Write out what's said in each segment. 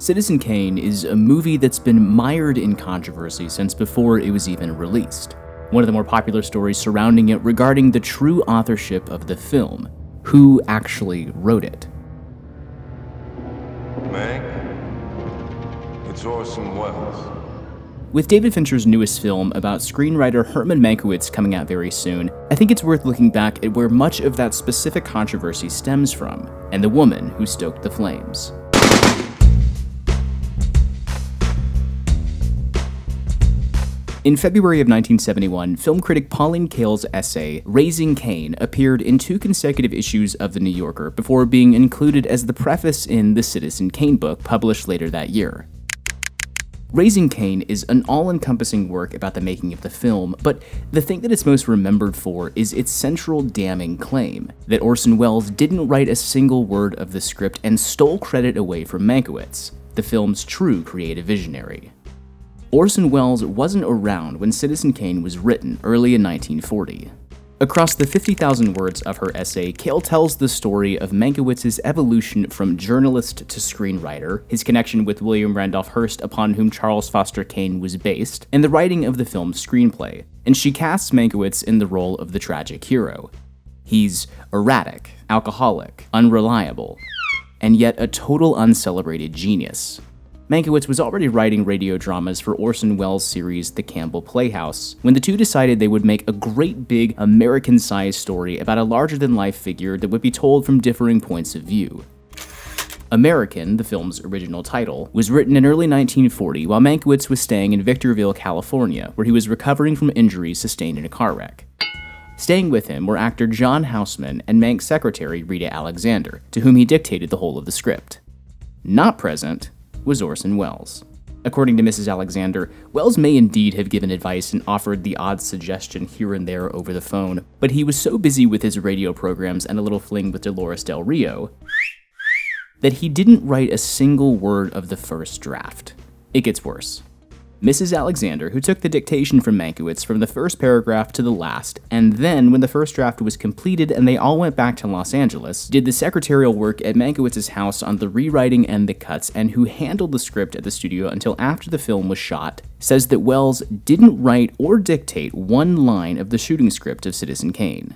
Citizen Kane is a movie that's been mired in controversy since before it was even released. One of the more popular stories surrounding it regarding the true authorship of the film. Who actually wrote it? Meg, it's Orson Welles. With David Fincher's newest film about screenwriter Herman Mankiewicz coming out very soon, I think it's worth looking back at where much of that specific controversy stems from, and the woman who stoked the flames. In February of 1971, film critic Pauline Kael's essay, Raising Cain, appeared in 2 consecutive issues of The New Yorker before being included as the preface in the Citizen Kane book published later that year. Raising Cain is an all-encompassing work about the making of the film, but the thing that it's most remembered for is its central damning claim that Orson Welles didn't write a single word of the script and stole credit away from Mankiewicz, the film's true creative visionary. Orson Welles wasn't around when Citizen Kane was written early in 1940. Across the 50,000 words of her essay, Kael tells the story of Mankiewicz's evolution from journalist to screenwriter, his connection with William Randolph Hearst upon whom Charles Foster Kane was based, and the writing of the film's screenplay, and she casts Mankiewicz in the role of the tragic hero. He's erratic, alcoholic, unreliable, and yet a total uncelebrated genius. Mankiewicz was already writing radio dramas for Orson Welles' series The Campbell Playhouse, when the two decided they would make a great big American-sized story about a larger-than-life figure that would be told from differing points of view. American, the film's original title, was written in early 1940 while Mankiewicz was staying in Victorville, California, where he was recovering from injuries sustained in a car wreck. Staying with him were actor John Houseman and Mank's secretary Rita Alexander, to whom he dictated the whole of the script. Not present was Orson Welles. According to Mrs. Alexander, Welles may indeed have given advice and offered the odd suggestion here and there over the phone, but he was so busy with his radio programs and a little fling with Dolores Del Rio that he didn't write a single word of the first draft. It gets worse. Mrs. Alexander, who took the dictation from Mankiewicz from the first paragraph to the last, and then, when the first draft was completed and they all went back to Los Angeles, did the secretarial work at Mankiewicz's house on the rewriting and the cuts, and who handled the script at the studio until after the film was shot, says that Welles didn't write or dictate one line of the shooting script of Citizen Kane.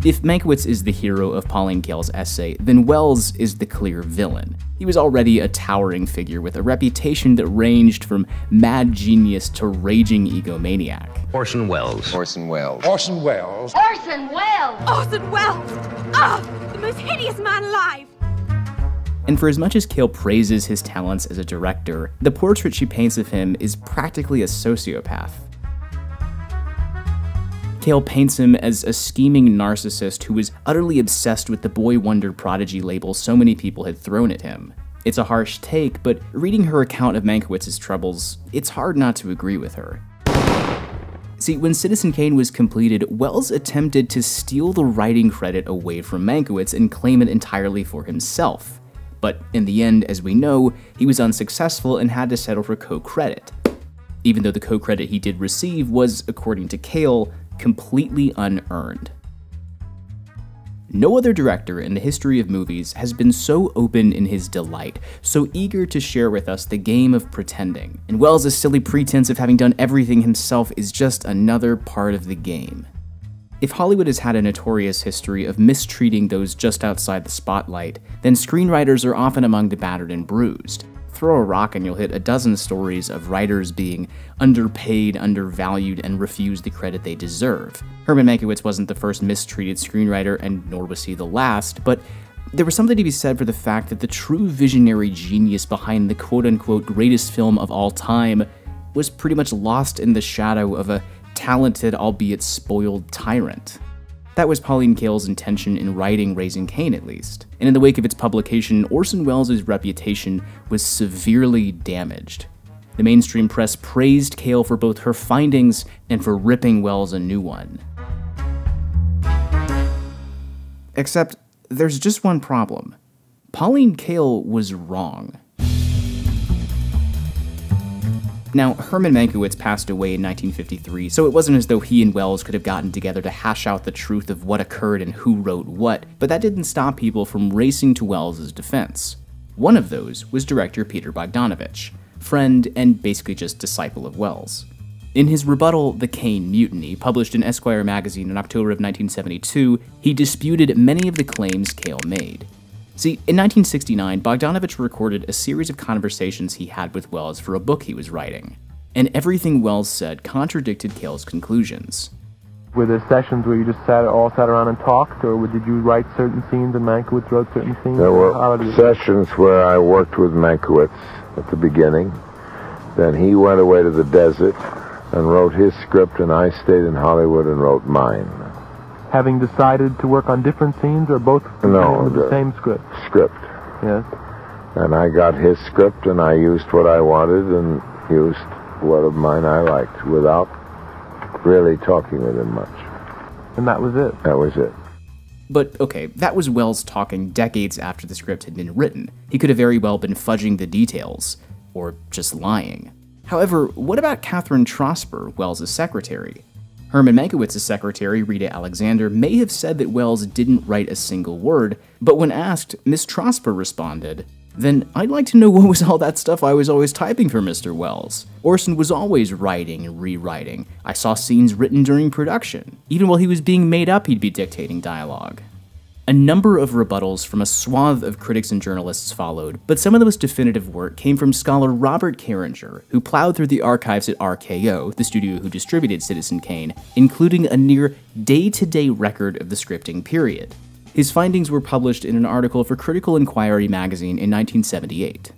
If Mankiewicz is the hero of Pauline Kael's essay, then Welles is the clear villain. He was already a towering figure with a reputation that ranged from mad genius to raging egomaniac. Orson Welles. Orson Welles. Orson Welles. Orson Welles! Orson Welles! Ah, the most hideous man alive! And for as much as Kael praises his talents as a director, the portrait she paints of him is practically a sociopath. Kael paints him as a scheming narcissist who was utterly obsessed with the boy wonder prodigy label so many people had thrown at him. It's a harsh take, but reading her account of Mankiewicz's troubles, it's hard not to agree with her. See, when Citizen Kane was completed, Welles attempted to steal the writing credit away from Mankiewicz and claim it entirely for himself. But in the end, as we know, he was unsuccessful and had to settle for co-credit. Even though the co-credit he did receive was, according to Kael, completely unearned. No other director in the history of movies has been so open in his delight, so eager to share with us the game of pretending, and Welles' silly pretense of having done everything himself is just another part of the game. If Hollywood has had a notorious history of mistreating those just outside the spotlight, then screenwriters are often among the battered and bruised. Throw a rock and you'll hit a dozen stories of writers being underpaid, undervalued, and refused the credit they deserve. Herman Mankiewicz wasn't the first mistreated screenwriter, and nor was he the last, but there was something to be said for the fact that the true visionary genius behind the quote-unquote greatest film of all time was pretty much lost in the shadow of a talented, albeit spoiled tyrant. That was Pauline Kael's intention in writing Raising Cain, at least. And in the wake of its publication, Orson Welles' reputation was severely damaged. The mainstream press praised Kael for both her findings and for ripping Welles a new one. Except, there's just one problem. Pauline Kael was wrong. Now, Herman Mankiewicz passed away in 1953, so it wasn't as though he and Welles could have gotten together to hash out the truth of what occurred and who wrote what, but that didn't stop people from racing to Welles' defense. One of those was director Peter Bogdanovich, friend and basically just disciple of Wells. In his rebuttal, The Kane Mutiny, published in Esquire magazine in October of 1972, he disputed many of the claims Cale made. See, in 1969, Bogdanovich recorded a series of conversations he had with Wells for a book he was writing, and everything Wells said contradicted Cale's conclusions. Were there sessions where you just all sat around and talked, or did you write certain scenes and Mankiewicz wrote certain scenes? There were sessions where I worked with Mankiewicz at the beginning. Then he went away to the desert and wrote his script, and I stayed in Hollywood and wrote mine. Having decided to work on different scenes, or both No, the same script? Script. Yes. And I got his script, and I used what I wanted and used what of mine I liked without really talking with him much. And that was it? That was it. But okay, that was Wells talking decades after the script had been written. He could have very well been fudging the details, or just lying. However, what about Catherine Trosper, Wells' secretary? Herman Mankiewicz's secretary, Rita Alexander, may have said that Wells didn't write a single word, but when asked, Miss Trosper responded, "Then I'd like to know what was all that stuff I was always typing for Mr. Wells. Orson was always writing and rewriting. I saw scenes written during production. Even while he was being made up, he'd be dictating dialogue." A number of rebuttals from a swath of critics and journalists followed, but some of the most definitive work came from scholar Robert Carringer, who plowed through the archives at RKO, the studio who distributed Citizen Kane, including a near day-to-day record of the scripting period. His findings were published in an article for Critical Inquiry magazine in 1978.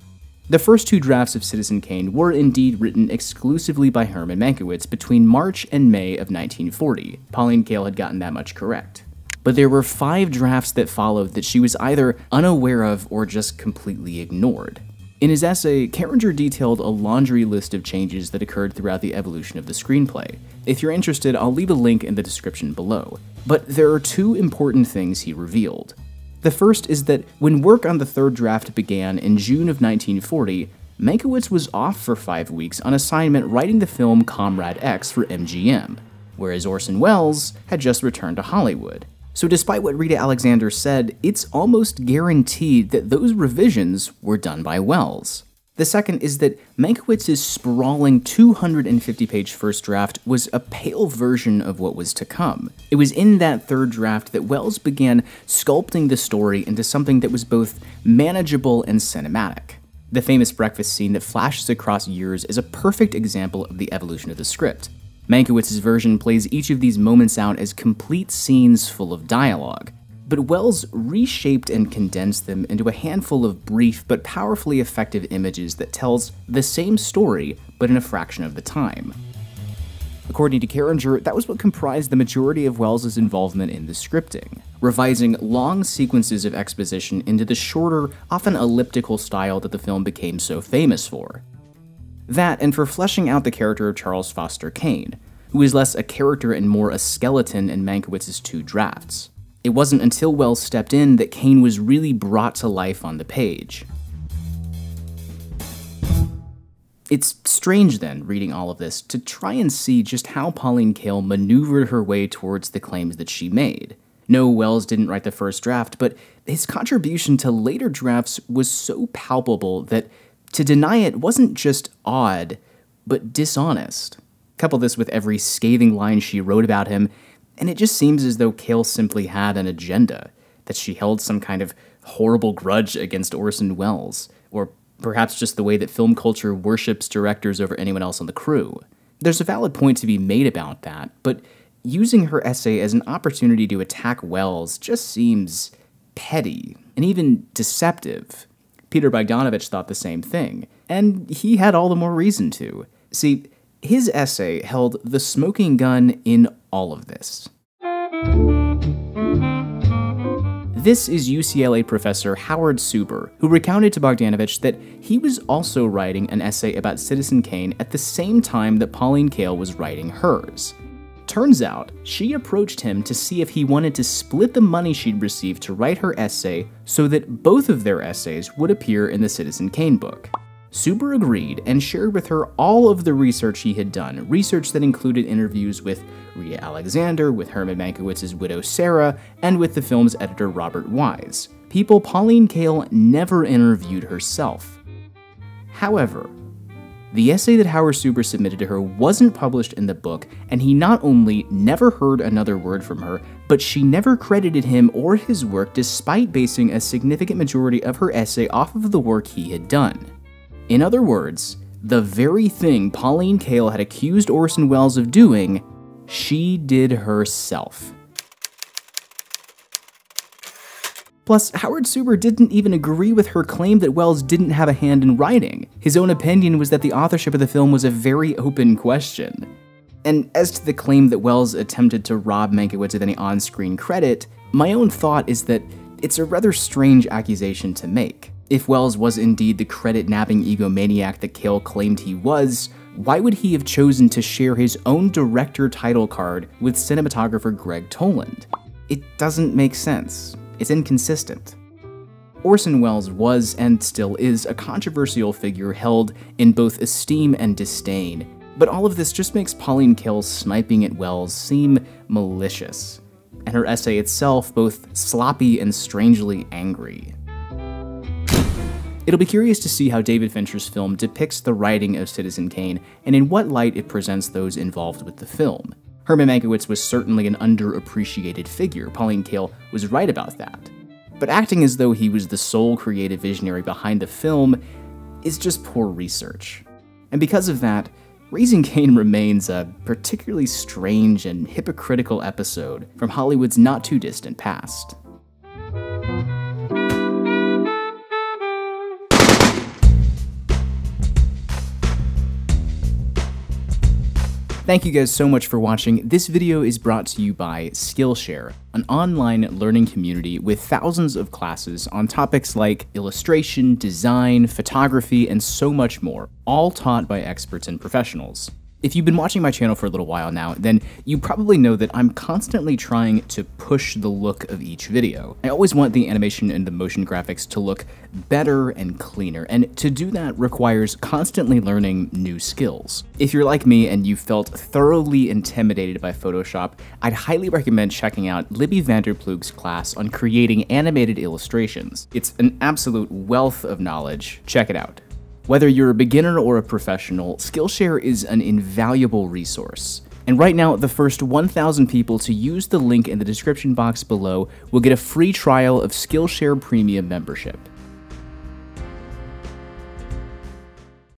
The first two drafts of Citizen Kane were indeed written exclusively by Herman Mankiewicz between March and May of 1940. Pauline Kael had gotten that much correct. But there were 5 drafts that followed that she was either unaware of or just completely ignored. In his essay, Carringer detailed a laundry list of changes that occurred throughout the evolution of the screenplay. If you're interested, I'll leave a link in the description below. But there are 2 important things he revealed. The first is that when work on the third draft began in June of 1940, Mankiewicz was off for 5 weeks on assignment writing the film Comrade X for MGM, whereas Orson Welles had just returned to Hollywood. So despite what Rita Alexander said, it's almost guaranteed that those revisions were done by Welles. The second is that Mankiewicz's sprawling 250-page first draft was a pale version of what was to come. It was in that third draft that Welles began sculpting the story into something that was both manageable and cinematic. The famous breakfast scene that flashes across years is a perfect example of the evolution of the script. Mankiewicz's version plays each of these moments out as complete scenes full of dialogue, but Welles reshaped and condensed them into a handful of brief but powerfully effective images that tells the same story, but in a fraction of the time. According to Carringer, that was what comprised the majority of Welles' involvement in the scripting, revising long sequences of exposition into the shorter, often elliptical style that the film became so famous for. That, and for fleshing out the character of Charles Foster Kane, who is less a character and more a skeleton in Mankiewicz's 2 drafts. It wasn't until Welles stepped in that Kane was really brought to life on the page. It's strange then, reading all of this, to try and see just how Pauline Kael maneuvered her way towards the claims that she made. No, Welles didn't write the first draft, but his contribution to later drafts was so palpable that to deny it wasn't just odd, but dishonest. Couple this with every scathing line she wrote about him, and it just seems as though Kael simply had an agenda, that she held some kind of horrible grudge against Orson Welles, or perhaps just the way that film culture worships directors over anyone else on the crew. There's a valid point to be made about that, but using her essay as an opportunity to attack Welles just seems petty, and even deceptive. Peter Bogdanovich thought the same thing, and he had all the more reason to. See, his essay held the smoking gun in all of this. This is UCLA professor Howard Suber, who recounted to Bogdanovich that he was also writing an essay about Citizen Kane at the same time that Pauline Kael was writing hers. Turns out, she approached him to see if he wanted to split the money she'd received to write her essay so that both of their essays would appear in the Citizen Kane book. Suber agreed and shared with her all of the research he had done, research that included interviews with Rhea Alexander, with Herman Mankiewicz's widow Sarah, and with the film's editor Robert Wise, people Pauline Kael never interviewed herself. However, the essay that Howard Suber submitted to her wasn't published in the book, and he not only never heard another word from her, but she never credited him or his work despite basing a significant majority of her essay off of the work he had done. In other words, the very thing Pauline Kael had accused Orson Welles of doing, she did herself. Plus, Howard Suber didn't even agree with her claim that Welles didn't have a hand in writing. His own opinion was that the authorship of the film was a very open question. And as to the claim that Welles attempted to rob Mankiewicz of any on-screen credit, my own thought is that it's a rather strange accusation to make. If Welles was indeed the credit-nabbing egomaniac that Kael claimed he was, why would he have chosen to share his own director title card with cinematographer Gregg Toland? It doesn't make sense. It's inconsistent. Orson Welles was, and still is, a controversial figure held in both esteem and disdain, but all of this just makes Pauline Kael's sniping at Welles seem malicious, and her essay itself both sloppy and strangely angry. It'll be curious to see how David Fincher's film depicts the writing of Citizen Kane, and in what light it presents those involved with the film. Herman Mankiewicz was certainly an underappreciated figure, Pauline Kael was right about that. But acting as though he was the sole creative visionary behind the film is just poor research. And because of that, Raising Cain remains a particularly strange and hypocritical episode from Hollywood's not-too-distant past. Thank you guys so much for watching. This video is brought to you by Skillshare, an online learning community with thousands of classes on topics like illustration, design, photography, and so much more, all taught by experts and professionals. If you've been watching my channel for a little while now, then you probably know that I'm constantly trying to push the look of each video. I always want the animation and the motion graphics to look better and cleaner, and to do that requires constantly learning new skills. If you're like me and you felt thoroughly intimidated by Photoshop, I'd highly recommend checking out Libby Vanderploeg's class on creating animated illustrations. It's an absolute wealth of knowledge. Check it out. Whether you're a beginner or a professional, Skillshare is an invaluable resource. And right now, the first 1,000 people to use the link in the description box below will get a free trial of Skillshare Premium membership.